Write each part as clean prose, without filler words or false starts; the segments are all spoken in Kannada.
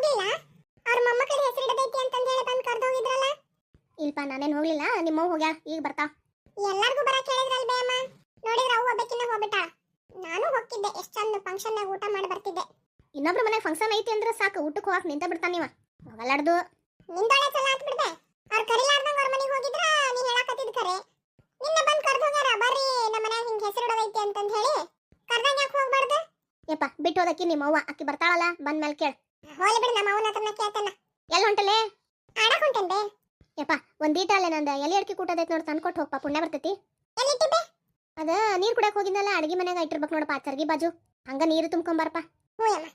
ಹೋಗಿಲ್ಲ ಅವ್ರ ಮೊಮ್ಮಕ್ಕಳ ಹೆಸರು ಇಡದೈತಿ ಅಂತಂದ ಹೇಳಿ ಬಂದು ಕರೆದು ಹೋಗಿದ್ರಲ್ಲ. ಇಲ್ಪ ನಾನೇನು ಹೋಗ್ಲಿಲ್ಲ, ನಿಮ್ಮವ್ ಹೋಗ್ಯಾಳ, ಈಗ ಬರ್ತಾ. ಎಲ್ಲರಿಗೂ ಬರಕ್ಕೆ ಹೇಳಿದ್ರಲ್ಲ ಬೇ ಅಮ್ಮ, ನೋಡಿದ್ರೆ ಅವು ಒಬ್ಬಕಿನ ಹೋಗ್ಬಿಟ್ಟಾಳ. ನಾನು ಹೋಗಿದ್ದೆ, ಎಷ್ಟು ಚಂದ ಫಂಕ್ಷನ್ನಾಗ ಊಟ ಮಾಡಿ ಬರ್ತಿದ್ದೆ. ಇನ್ನೊಬ್ರು ಮನೆಗೆ ಫಂಕ್ಷನ್ ಐತಿ ಅಂದ್ರೆ ಸಾಕು, ಊಟಕ್ಕೆ ಹೋಗಕ್ಕೆ ನಿಂತ ಬಿಡ್ತಾನ ನೀವ. ಹೋಗಲಾಡ್ದು ನಿಂದೊಳೆ ಚಲ ಅಂತ ಬಿಡ್ದೆ. ಅವ್ರು ಕರಿಲಾರ್ದಂಗ ಅವ್ರ ಮನೆಗೆ ಹೋಗಿದ್ರ ನೀ ಹೇಳಕತ್ತಿದ್ ಖರೆ. ನಿನ್ನೆ ಬಂದು ಕರೆದು ಹೋಗ್ಯಾರ, ಬರ್ರಿ ನಮ್ಮ ಮನ್ಯಾಗ ಹಿಂಗೆ ಹೆಸರು ಇಡದೈತಿ ಅಂತಂದ ಹೇಳಿ. ಕರ್ದಂಗ ಯಾಕೆ ಹೋಗ್ಬಾರ್ದು? ಯಪ್ಪ ಬಿಟ್ಟು ಹೋದಕ್ಕಿ ನಿಮ್ಮವ್ವ, ಅಕ್ಕಿ ಬರ್ತಾಳಲ್ಲ ಬಂದ ಮೇಲೆ ಕೇಳ. ಹೋಲಿ ಬಿಡು, ನಮ್ಮ ಅವನ ಹತ್ರನ ಕೇಳ್ತಾನ. ಎಲ್ಲಿ ಹೊಂಟಲೆ? ಆಡಕ್ ಹೊಂಟೇನ್ ಬೇ. ಯಪ್ಪ ಒಂದೀಟ ಅಲ್ಲೇ ನಂದು ಎಲೆ ಅಡಿಕೆ ಕೂಟದೈತಿ ನೋಡಿ, ತಂದ್ಕೊಟ್ಟು ಹೋಗಪ್ಪ, ಪುಣ್ಯ ಬರ್ತೈತಿ. ಎಲ್ಲಿಟ್ಟಿದ್ದೆ? ಅದ ನೀರು ಕುಡಿಯಕ್ಕೆ ಹೋಗಿದ್ನಲ್ಲ, ಅಡಿಗೆ ಮನೆಯಾಗ ಇಟ್ಟಿರ್ಬೇಕು ನೋಡಪ್ಪ, ಚರ್ಗಿ ಬಾಜು. ಹಂಗ ನೀರು ತುಂಬ್ಕೊಂಬಾರಪ್ಪ. ಹ್ಞೂ ಅಮ್ಮ.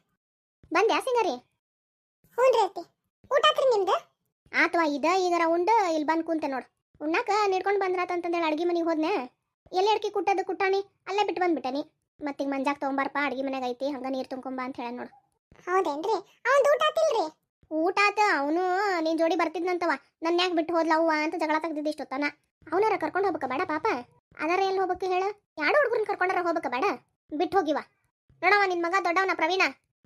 ಬಂದ್ಯಾ ಸಿಂಗಾರಿ? ಹ್ಞೂ ರೀ ಅತ್ತಿ. ಊಟ ಆತ್ರಿ ನಿಮ್ದು? ಆತ್ವಾ ಇದ ಈಗರ ಉಂಡು ಇಲ್ಲಿ ಬಂದು ಕುಂತೆ ನೋಡು. ಉಣ್ಣಾಕ ನೀಡ್ಕೊಂಡು ಬಂದ್ರಾತಂತಂದೇಳಿ ಅಡಿಗೆ ಮನೆಗೆ ಹೋದ್ನೆ. ಎಲೆ ಅಡಿಕೆ ಕುಟ್ಟದು ಕುಟ್ಟಾಣಿ ಅಲ್ಲೇ ಬಿಟ್ಟು ಬಂದ್ಬಿಟ್ಟನಿ. ಮತ್ತೀಗ ಮಂಜಾಕ್ ತೊಗೊಂಬಾರಪ್ಪ, ಅಡಿಗೆ ಮನೆಯಾಗ ಐತಿ, ಹಂಗ ನೀರು ತುಂಬ್ಕೊಂಬ ಅಂತ ಹೇಳ ನೋಡು. ಹೌದೇನ್ರಿ? ಅವನ್ ಊಟ ಆತಿಲ್ರಿ? ಊಟ ಆತ. ಅವನು ನೀನ್ ಜೋಡಿ ಬರ್ತಿದ್ನಂತವ, ನನ್ನ ಯಾಕೆ ಬಿಟ್ಟು ಹೋದ್ಲ ಅವ್ವ ಅಂತ ಜಗಳ ತೆಗ್ದಿದ್ದು ಇಷ್ಟೊತ್ತನ. ಅವನಾರ ಕರ್ಕೊಂಡು ಹೋಗ್ಬೇಕ ಬೇಡ ಪಾಪ? ಅದಾರ ಎಲ್ಲಿ ಹೋಗ್ಬೇಕು ಹೇಳು? ಯಾರು ಹುಡುಗರನ್ನ ಕರ್ಕೊಂಡಾರ ಹೋಗ್ಬೇಕ ಬೇಡ? ಬಿಟ್ಟು ಹೋಗಿವ. ನೋಡವ ನಿನ್ ಮಗ ದೊಡ್ಡವನ ಪ್ರವೀಣ,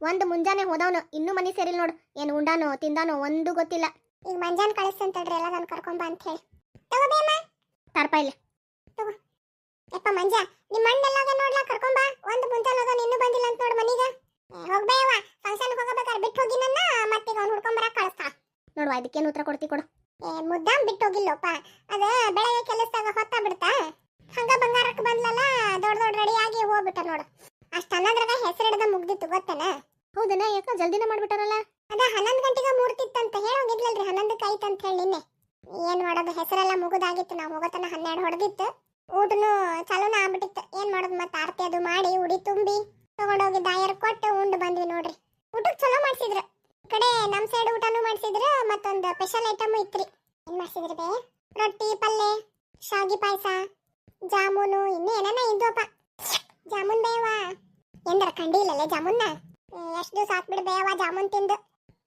ಒಂದು ಮುಂಜಾನೆ ಹೋದವನು, ಇನ್ನೂ ಮನಿ ಸೇರಿಲ್ ನೋಡು. ಏನು ಉಂಡಾನೋ ತಿಂದಾನೋ ಒಂದು ಗೊತ್ತಿಲ್ಲ. ಈಗ ಮಂಜಾನ್ ಕಳಿಸ್ತಂತಡ್ರಿ ಎಲ್ಲ ನಾನು ಕರ್ಕೊಂಬ ಅಂತ ಹೇಳಿ. ತಗೋಬೇಮ್ಮ ತರ್ಪ ಇಲ್ಲ. ಯಪ್ಪ ಮಂಜ, ನಿಮ್ಮ ಅಣ್ಣೆಲ್ಲಾಗ ನೋಡ್ಲಾ ಕರ್ಕೊಂಬ. ಒಂದು ಮುಂಜಾನೆ ಹೋಗೋನು ಇನ್ನೂ ಬಂದಿಲ್ಲ ಅಂತ ನೋಡು ಮನೀಗ. ಹೋಗ್ಬೇಯವ್ವ, ಫಂಕ್ಷನ್ ಹೋಗಬೇಕಾದ್ರೆ ಬಿಟ್ಟು ಹೋಗಿ ನನ್ನ, ಮತ್ತೀಗ ಅವ್ನು ಹುಡ್ಕೊಂಬರಕ್ಕೆ ಕಳಿಸ್ತಾ. ನೋಡುವ ಇದಕ್ಕೇನು ಉತ್ತರ ಕೊಡ್ತಿ ಕೊಡು. ಮುದ್ದಾಮ್ ಬಿಟ್ಟು ಹೋಗಿಲ್ಲಪ್ಪ, ಅದ ಬೆಳಗ್ಗೆ ಕೆಲಸದಾಗ ಹೊತ್ತ ಬಿಡ್ತಾ. ಹಂಗ ಬಂಗಾರಕ್ಕೆ ಬಂದ್ಲಲ್ಲ, ದೊಡ್ಡ ದೊಡ್ಡ ರೆಡಿಯಾಗಿ ಹೋಗ್ಬಿಟ್ಟ ನೋಡು. ಅಷ್ಟು ಅನ್ನದ್ರಾಗ ಹೆಸರಿಡದ ಮುಗ್ದಿತ್ತು ಗೊತ್ತೇನ? ಹೌದನ? ಯಾಕ ಜಲ್ದಿನ ಮಾಡ್ಬಿಟ್ಟಾರಲ್ಲ? ಅದ 11 ಗಂಟೆಗೆ ಮೂರ್ತಿತ್ತಂತ ಹೇಳೋಗಿದ್ಲಲ್ರಿ, 11ಕ್ಕೆ ಐತಂತ ಹೇಳಿ ನಿನ್ನೆ. ಏನ್ ಮಾಡೋದು, ಹೆಸರೆಲ್ಲ ಮುಗುದಾಗಿತ್ತು. ನಾವು ಹೋಗತನ 12 ಹೊಡೆದಿತ್ತು. ಊಟನು ಚಾಲೂನ ಆಗ್ಬಿಟ್ಟಿತ್ತು. ಏನ್ ಮಾಡೋದು, ಮತ್ತೆ ಆರತಿ ಅದು ಮಾಡಿ ಉಡಿ ತುಂಬಿ ತಗೊಂಡೋಗಿ ದಾಯರ್ ಕೊಟ್ಟು ಉಂಡು ಬಂದ್ವಿ ನೋಡ್ರಿ. ಊಟಕ್ಕೆ ಚಲೋ ಮಾಡ್ಸಿದ್ರು. ಈ ಕಡೆ ನಮ್ಮ ಸೈಡ್ ಊಟನೂ ಮಾಡ್ಸಿದ್ರು, ಮತ್ತೊಂದು ಸ್ಪೆಷಲ್ ಐಟಮ್ ಇತ್ರಿ. ಏನ್ ಮಾಡ್ಸಿದ್ರಿ ಬೇ? ರೊಟ್ಟಿ, ಪಲ್ಯ, ಶಾವಿಗೆ ಪಾಯಸ, ಜಾಮೂನು, ಇನ್ನೂ ಏನೇನ ಇದ್ವಪ್ಪ. ಜಾಮೂನ್ ಬೇವಾ ಎಂದ್ರ ಕಂಡಿಲ್ಲಲ್ಲೇ ಜಾಮೂನ್ನ? ಎಷ್ಟು ದಿವಸ ಆತ್ ಬಿಡು ಬೇವ ಜಾಮೂನ್ ತಿಂದು.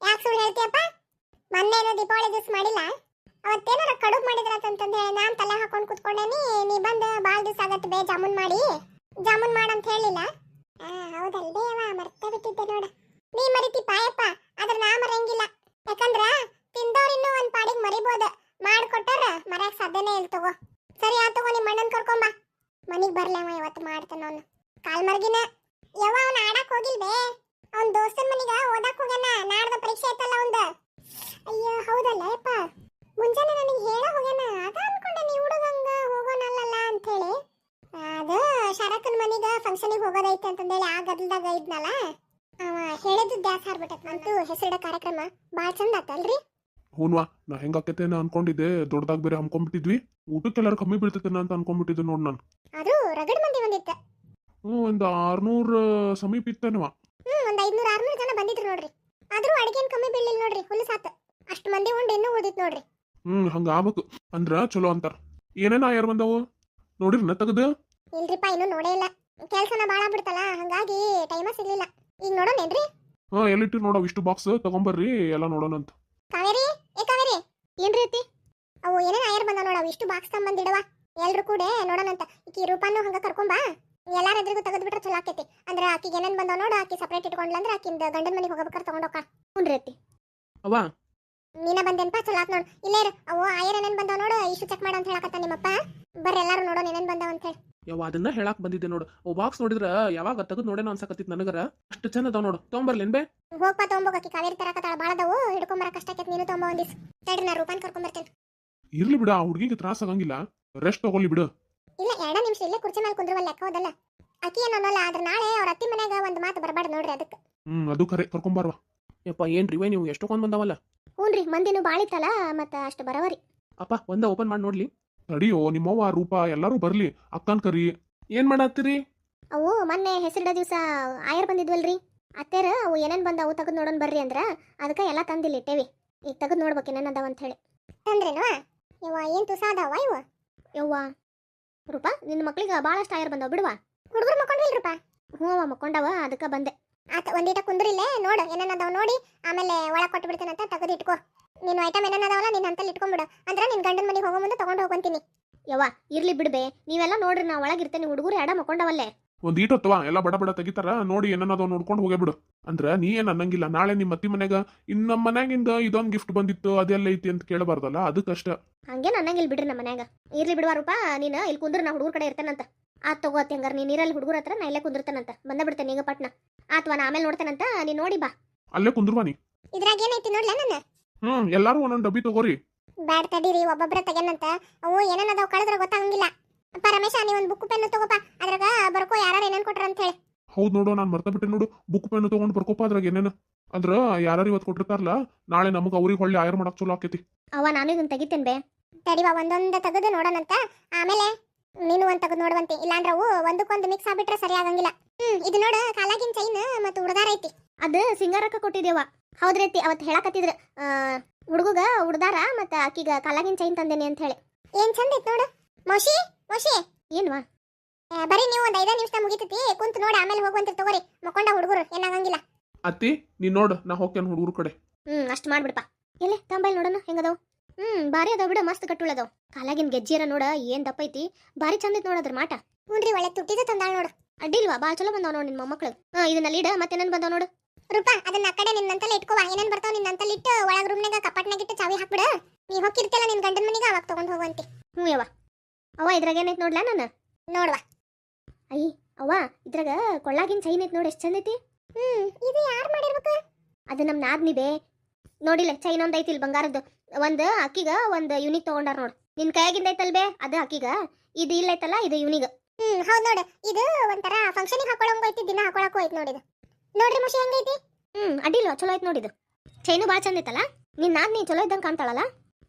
ಯಾಕೆ ಸುಳ್ಳು ಹೇಳ್ತೀಯಪ್ಪ? ಮೊನ್ನೇನೋ ದೀಪಾವಳಿ ದಿವಸ ಮಾಡಿಲ್ಲ, ಅವತ್ತೇನಾರ ಕಡುಬು ಮಾಡಿದ್ರಂತಂದು ಹೇಳಿ ನಾನು ತಲೆ ಹಾಕೊಂಡು ಕುತ್ಕೊಂಡೇನಿ. ನೀ ಬಂದು ಭಾಳ ದಿವಸ ಆಗತ್ತೆ ಬೇ ಜಾಮೂನ್ ಮಾಡಂತ ಹೇಳಿಲ್ಲ. ಹೌದಲ್ ಬೇವ, ಮರ್ತ ಬಿಟ್ಟಿದ್ದೆ ನೋಡ. ನೀ ಮರಿತಿ ಪಾಯಪ್ಪ, ಆದ್ರೆ ನಾ ಮರಂಗಿಲ್ಲ. ಯಾಕಂದ್ರ ತಿಂದವ್ರು ಇನ್ನೂ ಒಂದ್ ಪಾಡಿಗೆ ಮರಿಬೋದು, ಮಾಡ್ಕೊಟ್ಟಾರ ಮರ್ಯಾಕ್ ಸಾಧ್ಯನೇ ಇಲ್ಲ. ತಗೋ ಸರಿ ಆ ತಗೋ, ನಿಮ್ಮ ಅಣ್ಣನ್ ಕರ್ಕೊಂಬ. ಮನಿಗ್ ಬರ್ಲವ ಇವತ್ತು ಮಾಡ್ತಾನ ಅವನು ಕಾಲ್ ಮರ್ಗಿನ. ಯವ್ವ ಅವ್ನ ಆಡಕ್ ಹೋಗಿಲ್ವೇ? ಅವ್ನ ದೋಸ್ತನ ಮನಿಗ ಓದಾಕ್ ಹೋಗ್ಯಾನ, ನಾಡ್ದ ಪರೀಕ್ಷೆ ಐತಲ್ಲ ಅವಂದ. ಅಯ್ಯೋ ಹೌದಲ್ಲ ಯಪ್ಪ, ಮುಂಜಾನೆ ನನಗೆ ಹೇಳ ಹೋಗ್ಯಾನ. ಅದ ಅನ್ಕೊಂಡೆ ನೀ ಹುಡುಗಂಗ ಹೋಗೋನಲ್ಲ ಅಂತ ಹೇಳಿ. ಅದು ಶರಕನ ಮನಿಗ ಫಂಕ್ಷನಿಗೆ ಹೋಗೋದೈತೆ ಅಂತಂದೇಳಿ ಆ ಗದ್ದಲ್ದಾಗ ಇದ್ನಲ್ಲ, ಅವ ಹೇಳಿದ್ದು ದ್ಯಾಸ್ ಹಾರ್ಬಿಟ್ಟತ್. ಅಂತೂ ಹೆಸರಿಡ ಕಾರ್ಯಕ್ರಮ ಭಾಳ ಚಂದ ಆತಲ್ರಿ? ಹೂನ್ವಾ, ನಾ ಹೆಂಗಾಕೈತೇನ ಅನ್ಕೊಂಡಿದ್ದೆ. ದೊಡ್ಡದಾಗ ಬೇರೆ ಹಮ್ಕೊಂಡ್ಬಿಟ್ಟಿದ್ವಿ, ಊಟಕ್ಕೆಲ್ಲಾರು ಕಮ್ಮಿ ಬೀಳ್ತೈತೇನ ಅಂತ ಅನ್ಕೊಂಡ್ಬಿಟ್ಟಿದ್ದೆ ನೋಡ್ ನಾನು. ಆದ್ರೂ ರಗಡ್ ಮಂದಿ ಬಂದಿತ್ತು. ಒಂದು 600 ಸಮೀಪ ಇತ್ತೇನವ. ಒಂದ್ 500-600 ಜನ ಬಂದಿದ್ರು ನೋಡ್ರಿ. ಆದ್ರೂ ಅಡಿಗೆನ್ ಕಮ್ಮಿ ಬೀಳಿಲ್ಲ ನೋಡ್ರಿ, ಹುಲ್ಲು ಸಾತ್. ಅಷ್ಟು ಮಂದಿ ಉಂಡು ಇನ್ನೂ ಉಳಿದಿತ್ತು ನೋಡ್ರಿ. ಹಂಗ ಆಗ್ಬೇಕು ಅಂದ್ರ ಚಲೋ ಅಂತಾರ. ಏನೇನ ಯಾರು ಬಂದವು ನೋಡಿರ್ನ ತೆಗದು? ಇಲ್ರಿಪ್ಪ, ಇನ್ನೂ ನೋಡೇ ಇಲ್ಲ. ಕೆಲ್ಸನ ಬಾಳ ಬಿಡ್ತಲ್ಲ, ಹಂಗಾಗಿ ಟೈಮ ಸಿಗ್ಲಿಲ್ಲ. ಈಗ ನೋಡೋಣೇನ್ರಿ? ಎಲ್ಲಿಟ್ಟು ನೋಡವ್ ಇಷ್ಟು ಬಾಕ್ಸ್ ತಗೊಂಬರ್ರಿ, ಎಲ್ಲ ನೋಡೋಣಂತ. ಕಾವೇರಿ, ಏ ಕಾವೇರಿ, ಏನ್ ರೀತಿ? ಅವು ಏನೇನ ಆಯರ್ ಬಂದ ನೋಡವ್, ಇಷ್ಟು ಬಾಕ್ಸ್ ತಂಬಂದಿಡವ. ಎಲ್ರು ಕೂಡ ನೋಡೋಣಂತ. ಈಕಿ ರೂಪಾನು ಹಂಗ ಕರ್ಕೊಂಬಾ. ಎಲ್ಲಾರ ಎದುರಿಗೂ ತೆಗೆದು ಬಿಟ್ರೆ ಚಲೋ ಆಕೈತಿ. ಅಂದ್ರೆ ಆಕಿಗೆ ಏನೇನ್ ಬಂದಾವ ನೋಡು, ಆಕಿ ಸಪ್ರೇಟ್ ಇಟ್ಕೊಂಡ್ಲ ಅಂದ್ರೆ ಆಕಿಂದ ಗಂಡನ ಮನೆಗೆ ಹೋಗ್ಬೇಕಾರೆ ತಗೊಂಡೋಕ. ಹ್ಞೂ ರೀತಿ. ಅವ್ವ ನೀನ ಬಂದೇನ್ಪಾ, ಚಲೋ ಆತ್ ನೋಡು. ಇಲ್ಲೇ ಅವು ಆಯರ್ ಏನೇನ್ ಬಂದಾವ ನೋಡು, ಇಷ್ಟು ಚೆಕ್ ಮಾಡ ಅಂತ ಹೇಳಕತ್ತ ನಿಮ್ಮಪ್ಪ. ಬರ್ರಿ ಎಲ್ಲಾರು ನೋಡೋಣ ಏನೇನ್ ಬಂದಾವ ಅಂತ ಹೇಳಿ. ಯಾವ ಅದನ್ನ ಹೇಳಾಕ್ ಬಂದಿದ್ದೆ ನೋಡು. ಅವು ಬಾಕ್ಸ್ ನೋಡಿದ್ರ ಯಾವಾಗ ತೆಗೆದು ನೋಡೇನೋ ಅನ್ಸಕತ್ತಿತ್ ನನಗರ. ಅಷ್ಟು ಚಂದ ಅದಾವ ನೋಡು, ತಗೊಂಬರ್ಲೇನ್ ಬೇ? ಹೋಗ್ಪ ತಗೊಂಬೋಗ, ಆಕಿ ಕಾವೇರಿ ತರಕತ್ತಾಳ. ಬಾಳ ಅದಾವು, ಹಿಡ್ಕೊಂಬರ ಕಷ್ಟ ಆಕೈತಿ. ನೀನು ತಗೊಂಬ ಒಂದಿಸ್. ತಡ್ರಿ, ನಾ ರೂಪಾನ್ ಕರ್ಕೊಂಬರ್ತೇನೆ. ಇರ್ಲಿ ಬಿಡ, ಆ ಹುಡುಗಿಗೆ ತ್ರಾಸ ಆಗಂಗಿಲ್ಲ, ರೆಸ್ಟ್ ತಗೊಳ್ಳಿ ಬಿಡು. ಇಲ್ಲ 2 ನಿಮಿಷ ಇಲ್ಲೇ ಕುರ್ಚಿ ಮೇಲೆ ಕುಂದ್ರವಲ್ಲ, ಲೆಕ್ಕ ಹೋದಲ್ಲ. ಆಕಿ ಏನು ಅನ್ನಲ್ಲ, ಆದ್ರೆ ನಾಳೆ ಅವ್ರ ಅತ್ತಿ ಮನ್ಯಾಗ ಒಂದು ಮಾತು ಬರಬಾರ್ದು ನೋಡ್ರಿ ಅದಕ್ಕೆ. ಅದು ಖರೆ, ಕರ್ಕೊಂಬಾರ್ವಾ. ಯಪ್ಪ ಏನ್ರಿ ವೈ ನೀವು ಎಷ್ಟೊಂದು ಬಂದವಲ್ಲ? ಹ್ಞೂ ರೀ, ಮಂದಿನೂ ಬಾಳಿತ್ತಲ್ಲ, ಮತ್ತೆ ಅಷ್ಟು ಬರವರಿ. ಅಪ್ಪ ಒಂದ ಓಪನ್ ಮಾಡಿ ನೋಡ್ಲಿ. ತಡಿಯೋ, ನಿಮ್ಮವ್ವ ರೂಪ ಎಲ್ಲಾರು ಬರ್ಲಿ, ಅಕ್ಕನ್ ಕರಿ. ಏನ್ ಮಾಡತ್ತೀರಿ? ಅವು ಮೊನ್ನೆ ಹೆಸರಿಡ ದಿವಸ ಆಯರ್ ಬಂದಿದ್ವಲ್ರಿ, ಅತ್ತೇರ ಅವು ಏನೇನು ಬಂದವು ತೆಗೆದು ನೋಡೋಣ ಬರ್ರಿ ಅಂದ್ರ, ಅದಕ್ಕೆ ಎಲ್ಲ ತಂದಿಲ್ಲ ಇಟ್ಟೇವಿ. ಈಗ ತೆಗೆದು ನೋಡ್ಬೇಕು ಏನೇನು ಅದಾವ ಅಂತ ಹೇಳಿ. ತಂದ್ರೇನು? ಯವ್ವ ಏನು ತುಸ ಅದಾವ ಇವ? ಯವ್ವ ರೂಪಾ, ನಿನ್ನ ಮಕ್ಳಿಗೆ ಭಾಳಷ್ಟು ಆಯರ್ ಬಂದವು ಬಿಡುವ. ಹುಡುಗರು ಮಕ್ಕೊಂಡ್ರಿಲ್ರಪ್ಪ? ಹ್ಞೂ ಮಕ್ಕೊಂಡವ, ಅದಕ್ಕೆ ಬಂದೆ. ಆತ ಒಂದೀಟ ಕುಂದ್ರಿಲ್ಲೇ ನೋಡು ಏನೇನು ಅದಾವ ನೋಡಿ, ಆಮೇಲೆ ಒಳಗೆ ಕೊಟ್ಟು ಬಿಡ್ತೇನಂತ ತೆಗೆದು ಇಟ್ಕೋ. ನೀನು ಐಟಮ್ ಏನೇನು ಅದಾವಲ್ಲ ನಿನ್ನ ಅಂತಲ್ಲಿ ಇಟ್ಕೊಂಡ್ಬಿಡು. ಅಂದ್ರೆ ನಿನ್ನ ಗಂಡನ ಮನೆಗೆ ಹೋಗೋ ಮುಂದೆ ತಗೊಂಡು ಹೋಗ್ಕೊಂತೀನಿ. ಯವ್ವ ಇರ್ಲಿ ಬಿಡ್ಬೇ, ನೀವೆಲ್ಲ ನೋಡ್ರಿ, ನಾ ಒಳಗಿರ್ತೇನೆ. ಹುಡುಗರು ಎಡ ಮಕ್ಕೊಂಡವಲ್ಲೇ. ಒಂದ್ ಈಟೊತ್ತವ ಎಲ್ಲ ಬಡ ಬಡ ತೆಗಿತಾರ ನೋಡಿ, ಏನನ್ನದವ್ ನೋಡ್ಕೊಂಡು ಹೋಗೇ ಬಿಡು. ಅಂದ್ರ ನೀ ಏನ್ ಅನ್ನಂಗಿಲ್ಲ. ನಾಳೆ ನಿಮ್ಮ ಅತ್ತಿ ಮನ್ಯಾಗ ಇನ್ ನಮ್ಮ ಮನ್ಯಾಗಿಂದ ಇದೊಂದ್ ಗಿಫ್ಟ್ ಬಂದಿತ್ತು ಅದೆಲ್ಲ ಐತಿ ಅಂತ ಕೇಳಬಾರ್ದಲ್ಲ, ಅದಕ್ಕಷ್ಟ. ಹಂಗೆ ಅನ್ನಂಗಿಲ್ ಬಿಡ್ರಿ ನಮ್ಮ ಮನ್ಯಾಗ. ಇರ್ಲಿ ಬಿಡುವ ರೂಪಾ, ನೀನು ಇಲ್ಲಿ ಕುಂದ್ರ ನಾ ಹುಡುಗರ ಕಡೆ ಇರ್ತೇನಂತ. ಆತ್ ತಗೋತಿ ಹಂಗಾರ ನೀನ್ ಇರಲ್ಲಿ ಹುಡುಗರ ಹತ್ರ ನಾ ಇಲ್ಲೇ ಕುಂದಿರ್ತೇನಂತ. ಬಂದ ಬಿಡ್ತೇನೆ ಈಗ ಪಟ್ನ. ಆತ್ವಾ ನಾ ಆಮೇಲೆ ನೋಡ್ತೇನಂತ, ನೀನ್ ನೋಡಿ ಬಾ. ಅಲ್ಲೇ ಕುಂದ್ರವಾನಿ. ಇದ್ರಾಗ ಏನೈತಿ ನೋಡ್ಲ ನನ್ನ. ಎಲ್ಲಾರು ಒಂದೊಂದ್ ಡಬ್ಬಿ ತಗೋರಿ. ಬ್ಯಾಡ್ ತಡೀರಿ, ಒಬ್ಬೊಬ್ರ ತೆಗೆನಂತ. ಅವು ಏನೇನದಾವ್ ಕಳೆದ್ರ ಗೊತ್ತಾಗಂಗಿಲ್ಲ. ಅಪ್ಪ ರಮೇಶ, ನೀ ಒಂದ್ ಬುಕ್ ಪೆನ್ ತಗೋಪ, ಅದ್ರಾಗ ಬರ್ಕೋ ಯಾರು ಏನೇನ್ ಕೊಟ್ರ ಅಂತ ಹೇಳಿ. ಹೌದ್ ನೋಡು, ನಾನ್ ಮರ್ತ ಬಿಟ್ಟೆ ನೋಡು. ಬುಕ್ ಪೆನ್ ತಗೊಂಡ್ ಬರ್ಕೋಪ ಅದ್ರಾಗ ಏನೇನ. ಅಂದ್ರ ಯಾರು ಇವತ್ ಕೊಟ್ಟಿರ್ತಾರಲ್ಲ, ನಾಳೆ ನಮಗ್ ಅವ್ರಿಗೆ ಹೊಳ್ಳಿ ಆಯರ್ ಮಾಡಕ್ ಚಲೋ ಆಕೇತಿ. ಅವ ನಾನು ಇದನ್ನ ತೆಗಿತೇನೆ ಬೇ. ತಡಿವಾ, ಒಂದೊಂದ್ ತೆಗೆದು ನೋಡೋಣಂತ. ಆಮೇಲೆ ನೀನು ಒಂದ್ ತೆಗೆದು ನೋಡುವಂತೆ. ಇಲ್ಲಾಂದ್ರ ಅವು ಒಂದಕ್ಕೊಂದು ಮಿಕ್ಸ್ ಆಗ್ಬಿಟ್ರೆ ಸರಿ ಆಗಂಗಿಲ್ಲ. ಇದು ನೋಡ, ಕಾಲಾಗಿನ್ ಚೈನ್ ಮತ್ತು ಉಡ್ದಾರ ಐತಿ. ಅದು ಸಿಂಗಾರಕ್ಕ ಕೊಟ್ಟಿದ್ದೇವ. ಹೌದ್ರೈತಿ, ಅವತ್ತು ಹೇಳಕತ್ತಿದ್ರ ಹುಡುಗಗ ಉಡ್ದಾರ ಮತ್ತ ಆಕಿಗ ಕಾಲಾಗಿನ್ ಚೈನ್ ತಂದೇನಿ ಅಂತ ಹೇಳಿ. ಏನ್ ಚಂದ ಐತ್ ನೋಡು. ಮೌಶಿ ಮೌಶಿ, ಏನ್ವಾ? ಬರೀ ನೀವು ಒಂದ್ 5 ನಿಮಿಷ ಮುಗಿತೈತಿ, ಕುಂತ್ ನೋಡಿ ಆಮೇಲೆ ಹೋಗುವಂತ ತಗೋರಿ. ಮಕ್ಕೊಂಡ ಹುಡುಗರು ಏನಾಗಂಗಿಲ್ಲ. ಅತ್ತಿ ನೀನ್ ನೋಡ್, ನಾ ಹೋಗ್ತೇನೆ ಹುಡುಗರ ಕಡೆ. ಅಷ್ಟ್ ಮಾಡ್ಬಿಡಪ್ಪ. ಎಲ್ಲಿ ತಂಬೈಲ್ ನೋಡೋಣ ಹೆಂಗದಾವ್. ಬಾರಿ ಅದಾವ ಬಿಡ, ಮಸ್ತ್ ಕಟ್ಟುಳದಾವ್. ಕಾಲಾಗಿನ್ ಗೆಜ್ಜಿಯರ ನೋಡ ಏನ್ ದಪ್ಪ ಐತಿ, ಬಾರಿ ಚಂದ ಐತಿ ನೋಡದ್ರ ಮಾಟ. ಹುನ್ರಿ, ಒಳ್ಳೆ ತುಟ್ಟಿದ ತಂದಾಳ ನೋಡು. ಅಡ್ಡಿಲ್ವಾ, ಬಾಳ ಚಲೋ ಬಂದಾವ್ ನೋಡ್ ನಿನ್ ಮೊಮ್ಮಕ್ಳು. ಇದನ್ನ ಲೀಡ ಮತ್ತೇನೇನ್ ಬಂದಾವ್ ನೋಡು. ರೂಪಾ, ಅದನ್ನ ಆ ಕಡೆ ನಿನ್ನಂತಲ್ಲಿ ಇಟ್ಕೋವ. ಏನೇನ್ ಬರ್ತಾವ ನಿನ್ನಂತಲ್ಲಿ ಇಟ್ಟು ಒಳಗ್ ರೂಮ್ನಾಗ ಕಪಾಟ್ನಾಗ ಇಟ್ಟು ಚಾವಿ ಹಾಕ್ಬಿಡ. ನೀ ಹೋಗಿರ್ತಿಯಲ್ಲ ನಿನ್ ಗಂಡನ ಮನಿಗೆ, ಅವಾಗ ತಗೊಂಡ್ ಹೋಗುವಂತೆ. ಯವ್ವ, ಅವ್ವ ಇದ್ರಾಗ ಏನೈತ್ ನೋಡ್ಲಾ ನಾನು. ನೋಡ್ವಾ. ಅಯ್ಯ ಅವ್ವ, ಇದ್ರಾಗ ಕೊಳ್ಳಾಗಿನ್ ಚೈನ್ ಐತ್ ನೋಡಿ, ಎಷ್ಟ್ ಚಂದ ಐತಿ. ಇದು ಯಾರು ಮಾಡಿರ್ಬೇಕು? ಅದು ನಮ್ ನಾದ್ನಿ ಬೇ. ನೋಡಿಲ್ಲ, ಚೈನ್ ಒಂದ್ ಐತಿ ಇಲ್ಲಿ ಬಂಗಾರದ್ದು. ಒಂದ್ ಅಕ್ಕಿಗ ಒಂದ್ ಯುನಿಕ್ ತಗೊಂಡಾರ ನೋಡ್. ನಿನ್ ಕೈಯಾಗಿಂದ ಐತಲ್ ಬೇ, ಅದು ಅಕ್ಕಿಗ. ಇದು ಇಲ್ಲ ಐತಲ್ಲ, ಇದು ಯುನಿಗ್. ಹೌದ್ ನೋಡು, ಇದು ಒಂಥರ ಫಂಕ್ಷನಿಗೆ ಹಾಕೊಳಂಗ ಐತಿ, ದಿನ ಹಾಕೊಳಕ್ಕೂ ಐತಿ ನೋಡಿದು. ನೋಡ್ರಿ ಮುಷಿ ಹೆಂಗೈತಿ. ಅಡ್ಡಿಲ್ವಾ, ಚಲೋ ಐತ್ ನೋಡಿದು. ಚೈನು ಬಾಳ ಚಂದ ಐತಲ್ಲ. ನಿನ್ ನಾದ್ನಿ ಚಲೋ ಇದ್ದಂಗ ಕಾಣ್ತಾಳಲ್ಲ.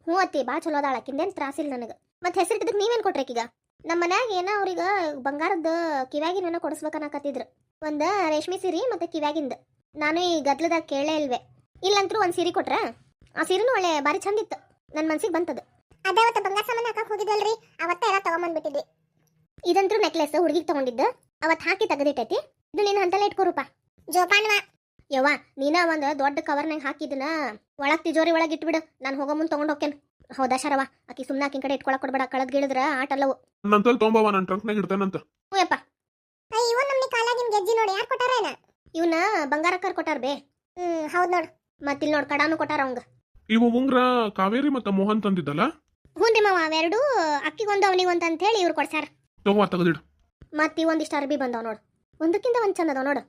ಹ್ಞೂ ಅತ್ತಿ, ಬಾಳ ಚಲೋ ಅದಾಳ. ಆಕಿಂದೇನ್ ತ್ರಾಸಿಲ್ಲ ನನಗ. ಮತ್ ಹೆಸರಿಟ್ಟಿದ್ದಕ್ ನೀವೇನ್ ಕೊಟ್ರಿ ಆಕಿಗ? ನಮ್ಮ ಮನ್ಯಾಗ ಏನೋ ಅವ್ರಿಗ ಬಂಗಾರದ ಕಿವ್ಯಾಗಿನ ಕೊಡಿಸ್ಬೇಕನ್ನಕತ್ತಿದ್ರು. ಒಂದ ರೇಷ್ಮೆ ಸೀರೆ ಮತ್ತೆ ಕಿವ್ಯಾಗಿಂದ. ನಾನು ಈ ಗದ್ಲದಾಗ ಕೇಳೇ ಇಲ್ವೇ. ಇಲ್ಲಂತ್ರು ಒಂದ್ ಸೀರೆ ಕೊಟ್ರ. ಆ ಸೀರೆನೂ ಒಳ್ಳೆ ಬಾರಿ ಚಂದ ಇತ್ತು, ನನ್ ಮನ್ಸಿಗೆ ಬಂತದ. ಅದಾವತ್ತ ಬಂಗಾರ ಸಾಮಾನು ಹಾಕಕ್ ಹೋಗಿದ್ವಲ್ರಿ, ಅವತ್ತ ಎಲ್ಲ ತಗೊಂಬಂದ್ಬಿಟ್ಟಿದ್ವಿ. ಇದಂತ್ರು ನೆಕ್ಲೆಸ್ ಹುಡುಗಿಗೆ ತಗೊಂಡಿದ್ದು, ಅವತ್ ಹಾಕಿ ತೆಗೆದಿಟ್ಟೈತಿ. ಇದು ನೀನ್ ಹಂತಲ್ಲ ಇಟ್ಕೋರೂಪ. ಜೋಪಾನ್ವಾ. ಯವ್ವ, ನೀನ ಒಂದ್ ದೊಡ್ಡ ಕವರ್ನಾಗ ಹಾಕಿದನ ಒಳಗ್ ತಿಜೋರಿ ಒಳಗ್ ಇಟ್ಬಿಡು. ನಾನು ಹೋಗೋ ಮುಂದ್ ತಗೊಂಡ್ ಹೋಗ್ತೇನೆ. ಹೌದಾ ಶರವ, ಆಕಿ ಸುಮ್ನ ಆಕಿನ ಕಡೆ ಇಟ್ಕೊಳಕ್ ಕೊಡ್ಬೇಡ. ಕಳದ್ ಗಿಳಿದ್ರ ಆಟಲ್ಲವು. ನನ್ನಂತಲ್ಲಿ ತೊಂಬವ, ನನ್ನ ಟ್ರಂಕ್ನಾಗ ಇಡ್ತೇನಂತ. ಹೂಯಪ್ಪ. ಇವ ನಮ್ನಿ ಕಾಲಾಗಿನ ಗೆಜ್ಜಿ ನೋಡಿ ಯಾರು ಕೊಟ್ಟಾರೇನ? ಇವನ್ನ ಬಂಗಾರಕ್ಕರ್ ಕೊಟ್ಟಾರ ಬೇ. ಹೌದ್ ನೋಡು. ಮತ್ತಿಲ್ ನೋಡ್, ಕಡಾನು ಕೊಟ್ಟಾರ ಅವಂಗ. ಇವು ಉಂಗ್ರ ಕಾವೇರಿ ಮತ್ತ ಮೋಹನ್ ತಂದಿದ್ದಲ್ಲ. ಹ್ಞೂ ಮಾವ, ಅವೆರಡು ಅಕ್ಕಿಗೊಂದು ಅವನಿಗೊಂದು ಅಂತ ಹೇಳಿ ಇವ್ರು ಕೊಡ್ಸಾರ. ತಗೋ ತೆಗೆದಿಡು. ಮತ್ ಒಂದಿಷ್ಟು ಅರ್ಬಿ ಬಂದಾವ್ ನೋಡು, ಒಂದಕ್ಕಿಂತ ಒಂದ್ ಚಂದ ಅದಾವ ನೋಡು.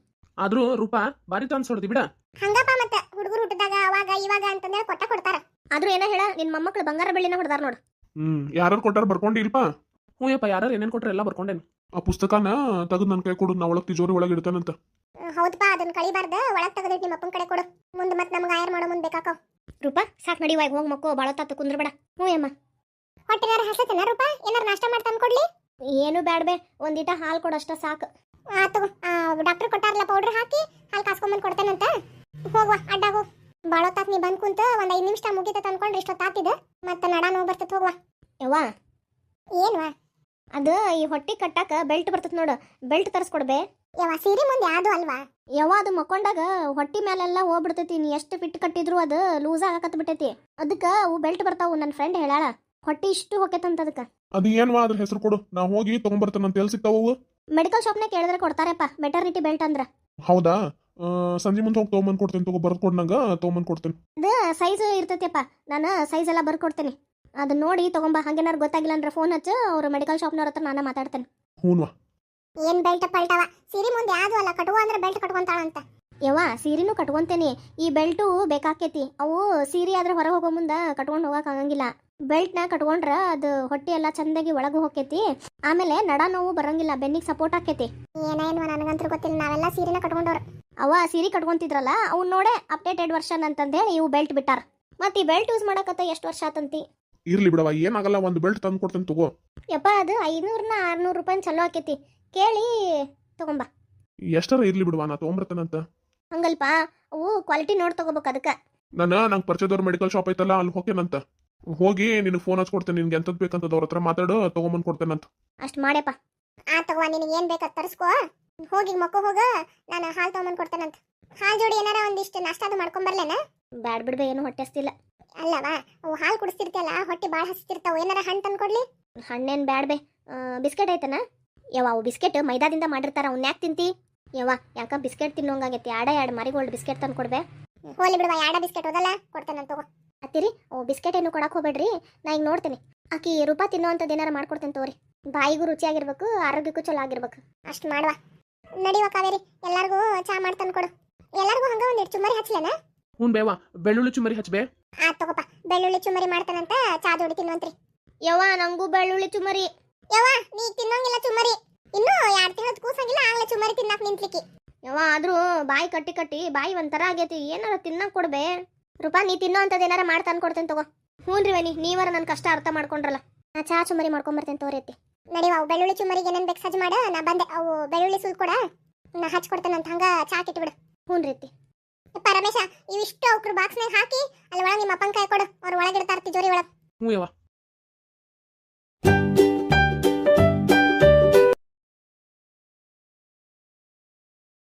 ಆದ್ರೂ ರೂಪಾ ಬಾರಿ ಅನ್ಸೋಡ್ದಿ ಬಿಡ. ಹಂಗಪ್ಪ, ಮತ್ತ ಹುಡುಗರು ಹುಟ್ಟಿದಾಗ ಅವಾಗ ಇವಾಗ ಅಂತಂದೇಳಿ ಕೊಡ್ತಾರ. ಆದ್ರೂ ಏನ ಹೇಳ, ನಿನ್ ಮೊಮ್ಮಕ್ಳು ಬಂಗಾರ ಬೆಳ್ಳಿನ ಹೊಡೆದಾರ ನೋಡು. ಯಾರು ಕೊಟ್ಟಾರ ಬರ್ಕೊಂಡಿಲ್ಪ? ಹ್ಞೂ ಯಪ್ಪ, ಯಾರು ಏನೇನ್ ಕೊಟ್ರೆ ಎಲ್ಲ ಬರ್ಕೊಂಡೇನಿ. ಆ ಪುಸ್ತಕನ ತೆಗೆದು ನನ್ನ ಕೈ ಕೊಡು, ನಾ ಒಳಗ್ ತಿಜೋರಿ ಒಳಗೆ ಇಡ್ತೇನಂತ. ಹೌದಪ್ಪ, ಅದನ್ನ ಕಳಿಬಾರ್ದ. ಒಳಗ್ ತೆಗೆದಿಟ್ಟು ನಿಮ್ಮ ಅಪ್ಪನ ಕಡೆ ಕೊಡು. ಮುಂದೆ ಮತ್ತೆ ನಮ್ಗೆ ಆಯರ್ ಮಾಡೋ ಮುಂದೆ ಬೇಕಾಕವ್. ರೂಪಾ, ಸಾಕ್ ನಡಿವಾಗ ಹೋಗ್ ಮಕ್ಕೋ, ಬಾಳ ತಾತು ಕುಂದ್ರಬೇಡ. ಹ್ಞೂ ಅಮ್ಮ. ಹೊಟ್ಟೆನಾರ ಹಸತನ ರೂಪಾ? ಏನಾರ ನಾಷ್ಟ ಮಾಡಿ ತಂದ್ಕೊಡ್ಲಿ? ಏನು ಬ್ಯಾಡ್ಬೇ, ಒಂದಿಟ ಹಾಲು ಕೊಡಷ್ಟ ಸಾಕು. ತಗೋ, ಡಾಕ್ಟರ್ ಕೊಟ್ಟಾರಲ್ಲ ಪೌಡರ್ ಹಾಕಿ ಹಾಲು ಕಾಸ್ಕೊಂಬಂದು ಕೊಡ್ತೇನಂತ. ಹೋಗ್ವಾ, ಅಡ್ಡ ಹೋಗ್. ಬಾಳೊತ್ತಾತ್ ನೀ ಬಂದ್ ಕುಂತ ಒಂದ್ 5 ನಿಮಿಷ ಮುಗಿತ ತಂದ್ಕೊಂಡ್ರೆ ಇಷ್ಟೊತ್ತಾತಿದ. ಮತ್ತೆ ನಡ ನೋವು ಬರ್ತೈತೆ, ಹೋಗ್ವಾ. ಯವ್ವ, ಏನ್ವಾ? ಅದು ಈ ಹೊಟ್ಟಿ ಕಟ್ಟಾಕ ಬೆಲ್ಟ್ ಬರ್ತೈತೆ ನೋಡು, ಬೆಲ್ಟ್ ತರಿಸ್ಕೊಡ್ಬೇ. ಯವ್ವ, ಸೀರೆ ಮುಂದೆ ಯಾವುದು ಅಲ್ವಾ? ಯವ್ವ, ಅದು ಮಕ್ಕೊಂಡಾಗ ಹೊಟ್ಟಿ ಮೇಲೆಲ್ಲ ಹೋಗ್ಬಿಡ್ತೈತಿ. ನೀ ಎಷ್ಟು ಫಿಟ್ ಕಟ್ಟಿದ್ರು ಅದು ಲೂಸ್ ಆಗಕತ್ ಬಿಟ್ಟೈತಿ. ಅದಕ್ಕೆ ಅವು ಬೆಲ್ಟ್ ಬರ್ತಾವು. ನನ್ನ ಫ್ರೆಂಡ್ ಹೇಳಾಳ, ಹೊಟ್ಟಿ ಇಷ್ಟು ಹೊಕ್ಕೈತಂತ ಅದಕ್ಕೆ. ಅದು ಏನ್ವಾ ಅದ್ರ ಹೆಸರು ಕೊಡು, ನಾ ಹೋಗಿ ತಗೊಂಬರ್ತೇನಂತ. ಎಲ್ಲಿ ಸಿಗ್ತಾವು? ಮೆಡಿಕಲ್ ಶಾಪ್ನಾಗ ಕೇಳಿದ್ರೆ ಕೊಡ್ತಾರಪ್ಪ, ಮೆಟರ್ನಿಟಿ ಬೆಲ್ಟ್ ಅಂದ್ರ. ಹೌದಾ? ಸಂಜೆ ಮುಂದೆ ಹೋಗಿ ತೊಗೊಂಬಂದು ಕೊಡ್ತೇನೆ. ತಗೋ, ಬರ್ದು ಕೊಡ್ನಂಗ ತೊಗೊಂಬಂದು ಕೊಡ್ತೇನೆ. ಅದು ಸೈಜ್ ಇರ್ತೈತಿಯಪ್ಪ, ನಾನು ಸೈಜ್ ಎಲ್ಲ ಬರ್ಕೊಡ್ತೇನೆ. ಅದನ್ನ ನೋಡಿ ತಗೊಂಬ. ಹಂಗೇನಾರು ಗೊತ್ತಾಗಿಲ್ಲ ಅಂದ್ರೆ ಫೋನ್ ಹಚ್ಚು, ಅವ್ರು ಮೆಡಿಕಲ್ ಶಾಪ್ನವ್ರ ಹತ್ರ ನಾನು ಮಾತಾಡ್ತೇನೆ. ಹ್ಞೂನ್ವಾ. ಏನ್ ಬೆಲ್ಟ್ ಪಲ್ಟವ? ಸೀರೆ ಮುಂದೆ ಯಾವುದು ಅಲ್ಲ, ಕಟುವ ಅಂದ್ರೆ ಬೆಲ್ಟ್ ಕಟ್ಕೊಂತಾಳಂತ. ಯವ್ವ, ಸೀರೆನೂ ಕಟ್ಕೊಂತೇನಿ. ಈ ಬೆಲ್ಟು ಬೇಕಾಕೇತಿ. ಅವು ಸೀರೆ ಆದ್ರೆ ಹೊರಗೆ ಹೋಗೋ ಮುಂದೆ ಕಟ್ಕೊಂಡು ಹೋಗಕ್ ಆಗಂಗಿಲ್ಲ. ಬೆಲ್ಟ್ನ ಕಟ್ಕೊಂಡ್ರ ಅದು ಹೊಟ್ಟಿ ಎಲ್ಲ ಚಂದಾಗಿ ಒಳಗೆ ಹೋಗೈತಿ. ಆಮೇಲೆ ನಡ ನೋವು ಬರಂಗಿಲ್ಲ, ಬೆನ್ನಿಗೆ ಸಪೋರ್ಟ್ ಆಕೈತಿ. ಏನೇನ್ವಾ, ನನಗಂತೂ ಗೊತ್ತಿಲ್ಲ. ನಾವೆಲ್ಲ ಸೀರೆನ ಕಟ್ಕೊಂಡವ್ರು. ಅವ ಸೀರೆ ಕಟ್ಕೊಂತಿದ್ರಲ್ಲ, ಅವ್ನು ನೋಡೆ ಅಪ್ಡೇಟೆಡ್ ವರ್ಷನ್ ಅಂತಂದೇಳಿ ಇವು ಬೆಲ್ಟ್ ಬಿಟ್ಟಾರ. ಮತ್ತೆ ಈ ಬೆಲ್ಟ್ ಯೂಸ್ ಮಾಡಕತ್ತ ಎಷ್ಟು ವರ್ಷ ಆತಂತಿ. ಇರ್ಲಿ ಬಿಡವ, ಏನಾಗಲ್ಲ. ಒಂದು ಬೆಲ್ಟ್ ತಂದು ಕೊಡ್ತೇನೆ, ತಗೋ. ಯಪ್ಪ, ಅದು 500-600 ರೂಪಾಯಿ ಚಲೋ ಆಕೈತಿ. ಕೇಳಿ ತಗೊಂಬ. ಎಷ್ಟರ ಇರ್ಲಿ ಬಿಡವಾ, ನಾ ತೊಗೊಂಬರ್ತೇನಂತ. ಹಂಗಲ್ಪ, ಅವು ಕ್ವಾಲಿಟಿ ನೋಡಿ ತಗೋಬೇಕು. ಅದಕ್ಕೆ ನಂಗೆ ಪರಿಚಯದವ್ರ ಮೆಡಿಕಲ್ ಶಾಪ್ ಐತಲ್ಲ, ಅಲ್ಲಿ ಹೋಗ್ತೇನಂತ. ಹೋಗಿ ನಿನಗೆ ಫೋನ್ ಹಚ್ಕೊಡ್ತೇನೆ. ನಿನ್ಗೆ ಎಂತದ್ ಬೇಕಂತದ ಅವ್ರ ಹತ್ರ ಮಾತಾಡು, ತೊಗೊಂಬಂದು ಕೊಡ್ತೇನಂತ. ಅಷ್ಟು ಮಾಡ್ಯಪ್ಪ. ತಗೋ, ನಿನಗೆ ಏನ್ ಬೇಕಂತ ತರಿಸ್ಕೋ. ಹೋಗಿ ಮಕ್ಕೋ ಹೋಗ, ನಾನು ಹಾಲು ತಗೊಂಬಂದು ಕೊಡ್ತೇನಂತ. ಹಾಲು ಜೋಡಿ ಏನಾರ ಒಂದಿಷ್ಟು ನಾಷ್ಟಾದು ಮಾಡ್ಕೊಂಬರ್ಲೇನ? ಬ್ಯಾಡ್ ಬಿಡ್ಬೇ, ಏನು ಹೊಟ್ಟೆ ಹಸ್ತಿಲ್ಲ. ಅಲ್ಲವಾ, ಅವು ಹಾಲು ಕುಡಿಸ್ತಿರ್ತಿಯಲ್ಲ, ಹೊಟ್ಟೆ ಭಾಳ ಹಸ್ತಿರ್ತಾವ. ಏನಾರ ಹಣ್ಣು ತಂದ್ಕೊಡ್ಲಿ? ಹಣ್ಣೇನು ಬ್ಯಾಡ್ಬೇ. ಬಿಸ್ಕೆಟ್ ಐತನ? ಯವ್ವ, ಅವು ಬಿಸ್ಕೆಟ್ ಮೈದಾದಿಂದ ಮಾಡಿರ್ತಾರ, ಅವ್ನ ಯಾಕೆ ತಿಂತಿ? ಯವ್ವ ಯಾಕ ಬಿಸ್ಕೆಟ್ ತಿನ್ನೋಂಗಾಗೈತಿ ಎರಡು ಮಾರಿಗೋಲ್ಡ್ ಬಿಸ್ಕೆಟ್ ತಂದು ಕೊಡ್ಬೇ ಹೋಲಿ ಬಿಡುವ ಯಾಡ ಬಿಸ್ಕೆಟ್ ಹೋದಲ್ಲ ಕೊಡ್ತೇನೆ ತಗೋ. ಅತ್ತಿರಿ ಓ ಬಿಸ್ಕೆಟ್ ಏನು ಕೊಡಕ್ಕೆ ಹೋಗ್ಬೇಡ್ರಿ ನಾ ಈಗ ನೋಡ್ತೀನಿ ಆಕಿ ರೂಪಾ ತಿನ್ನೋವಂಥದ್ದು ಏನಾರ ಮಾಡ್ಕೊಡ್ತೇನೆ ತಗೋರಿ ಬಾಯಿಗೂ ರುಚಿಯಾಗಿರ್ಬೇಕು ಆರೋಗ್ಯಕ್ಕೂ ಚಲೋ ಆಗಿರ್ಬೇಕು ಅಷ್ಟು ಮಾಡುವ. ನಡಿವ ಕಾವೇರಿ, ಎಲ್ಲಾರ್ಗೂ ಚಾ ಮಾಡ್ತಾನೆ ಕೊಡು. ಎಲ್ಲಾರ್ಗೂ ಹಂಗ ಒಂದಿಟ್ಟು ಚುಮ್ಮರಿ ಹಚ್ಲೇನ? ಹ್ಞೂ ಬೇವ ಬೆಳ್ಳುಳ್ಳಿ ಚುಮ್ಮರಿ ಹಚ್ಬೇ. ತಗೋಪ, ಬೆಳ್ಳುಳ್ಳಿ ಚುಮ್ಮರಿ ಮಾಡ್ತಾನಂತ ಚಾ ಜೋಡಿ ತಿನ್ನುವಂತ್ರಿ. ಯವ್ವ ನಂಗೂ ಬೆಳ್ಳುಳ್ಳಿ ಚುಮರಿ. ಯವ್ವ ನೀ ತಿನ್ನೋಂಗಿಲ್ಲ ಚುಮ್ಮರಿ, ಇನ್ನೂ 2 ತಿಂಗಳದ್ ಕೂಸಂಗಿಲ್ಲ ಆಗ್ಲೇ ಚುಮ್ಮರಿ ತಿನ್ನಾಕ ನಿಂತ್ಲಿಕ್ಕಿ. ಯವ್ವ ಆದ್ರೂ ಬಾಯಿ ಕಟ್ಟಿ ಕಟ್ಟಿ ಬಾಯಿ ಒಂಥರ ಆಗೈತಿ ಏನಾರ ತಿನ್ನಕ್ ಕೊಡ್ಬೇ. ರೂಪಾ ನೀ ತಿನ್ನೋ ಅಂತದ್ ಏನಾರ ಮಾಡಿ ತಂದು ಕೊಡ್ತೇನೆ ತಗೋ. ಹ್ಞೂನ್ರಿ ವನಿ ನೀವರ ನನ್ನ ಕಷ್ಟ ಅರ್ಥ ಮಾಡ್ಕೊಂಡ್ರಲ್ಲ. ನಾ ಚಾ ಚುಮರಿ ಮಾಡ್ಕೊಂಬರ್ತೇನೆ ತಗೋರಿ ಅತ್ತಿ. ನಡಿವ, ಅವು ಬೆಳ್ಳುಳ್ಳಿ ಚುಮ್ಮರಿಗೆ ಏನೇನು ಬೇಕು ಸಜ್ಜು ಮಾಡ, ನಾ ಬಂದೆ. ಅವು ಬೆಳ್ಳುಳ್ಳಿ ಸುಲ್ ಕೊಡ, ನಾ ಹಚ್ಕೊಡ್ತೇನಂತ ಹಂಗ ಚಾ ಕಿಟ್ಬಿಡು. ಹ್ಞೂನ್ರಿ ಅತ್ತಿ. ರಮೇಶ, ಇವಿಷ್ಟು ಅವ್ರ ಬಾಕ್ಸ್ನಾಗ ಹಾಕಿ ಅಲ್ಲಿ ಒಳಗೆ ನಿಮ್ಮ ಅಪ್ಪನ ಕೈ ಕೊಡು, ಅವ್ರ ಒಳಗಿಡ್ತಾರ ತಿಜೋರಿ ಒಳಗೆ. ಹ್ಞೂ ಯವ್ವ.